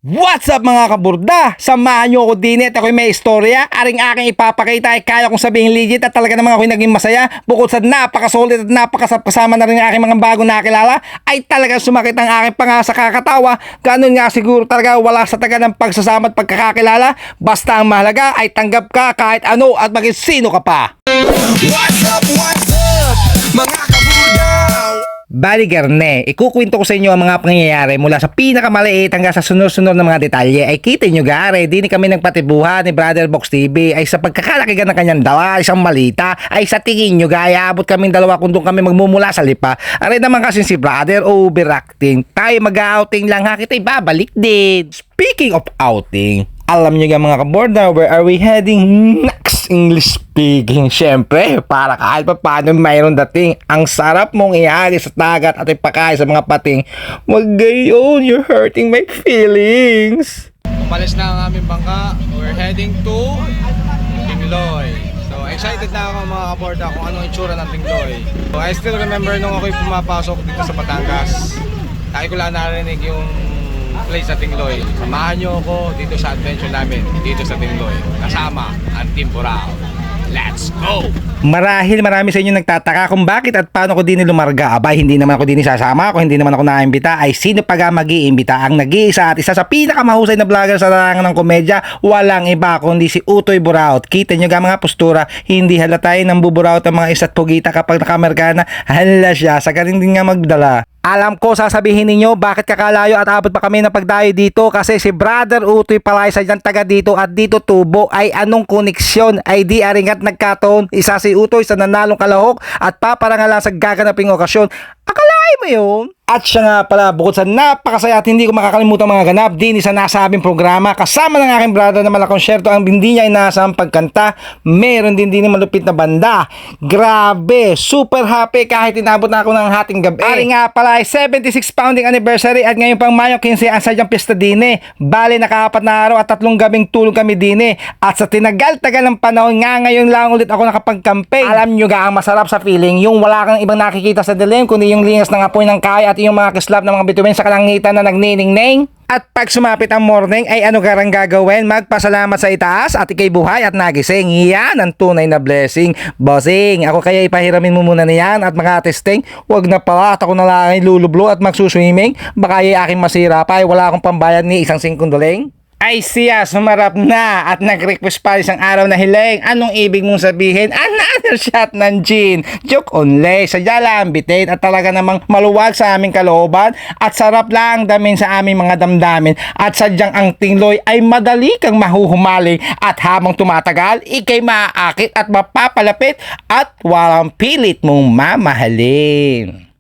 What's up mga kaburda? Samahan nyo ako din at ako'y may istorya. Aring aking ipapakita ay kaya kong sabihin legit at talaga namang ako'y naging masaya. Bukod sa napakasulit at napakasarap kasama na rin ang aking mga bago nakilala, ay talagang sumakit ang aking panga sa kakatawa. Ganun nga siguro talaga wala sa taga ng pagsasama at pagkakakilala. Basta ang mahalaga ay tanggap ka kahit ano at maging sino ka pa. What's up, mga kabudaw? Bali Garne, ikukwento ko sa inyo ang mga pangyayari mula sa pinakamaliit hanggang sa sunod-sunod na mga detalye. Ay kita nyo gare, di ni kami nagpatibuhan ni Brother Box TV ay sa pagkakalaki ng kanyang dawa, isang malita, ay sa tingin nyo gaya, abot kaming dalawa kung doon kami magmumula sa lipa. Aray naman kasi si Brother overacting, tayo mag-outing lang ha, kita'y babalik din. Speaking of outing, alam nyo mga kaborda, where are we heading next? English speaking, syempre, para kahit pa paano mayroon dating. Ang sarap mong ihagi sa dagat at ipakain sa mga pating. Wag gayon, you're hurting my feelings. Umalis na ang aming bangka. We're heading to Tingloy. So excited na ako mga kaborda kung anong itsura ng Tingloy. So I still remember nung ako'y pumapasok dito sa Batangas. Tayo ko lang narinig yung place sa Tingloy. Samahan nyo ako dito sa adventure namin dito sa Tingloy. Kasama ang Team Burao. Let's go! Marahil marami sa inyo nagtataka kung bakit at paano ko din lumarga. Abay, hindi naman ako din sasama. Kung hindi naman ako naimbita, ay sino pa ga mag-iimbita? Ang nag-iisa at isa sa pinakamahusay na vlogger sa larangan ng komedya, walang iba kundi si Utoy Buraot. Kita nyo ga mga postura, hindi halatay ng buburaot ang mga isa't pugita kapag nakamerkana. Hala siya, sa galing din nga magdala. Alam ko sasabihin ninyo bakit kakalayo at abot pa kami ng pagdayo dito kasi si Brother Utoy pala sa dyan taga dito at dito tubo ay anong koneksyon ay di aringat nagkataon isa si Utoy sa nanalong kalahok at paparangalan sa gaganaping okasyon. Akalain mo yun? At siya nga pala, bukod sa napakasaya at hindi ko makakalimutan mga ganap, din isa nasabing programa kasama ng aking brother na malakonsyerto ang hindi niya inaasang pagkanta. Meron din malupit na banda. Grabe, super happy kahit inabot na ako ng hating gabi. Ari nga pala ay 76 founding anniversary at ngayon pang Mayo 15 ang sadyang pista dine. Bali nakaapat na araw at 3 gabing tulog kami dine. At sa tinagal-tagal ng panahon nga ngayon lang ulit ako nakapag-campaign. Alam nyo ga ang masarap sa feeling, yung wala kang ibang nakikita sa dilim kundi yung lingas ng apoy ng kaya at yung mga kislap ng mga bituin sa kalangitan na nagniningning. At pag sumapit ang morning ay ano garang gagawin? Magpasalamat sa itaas at ikay buhay at nagising. Yan ang tunay na blessing. Bossing, ako kaya ipahiramin mo muna niyan at mga testing. Wag na pala at ako na lang lulublo at magsuswimming. Baka yung aking masira pa ay wala akong pambayad ni isang singkunduling. Ay siya, sumarap na at nag-request pa isang araw na hiling. Anong ibig mong sabihin? Another shot ng gin. Joke only. Sadya lang bitin at talaga namang maluwag sa aming kalooban at sarap lang damin sa aming mga damdamin. At sadyang ang Tingloy ay madali kang mahuhumali at habang tumatagal, ikay maaakit at mapapalapit at walang pilit mong mamahalin.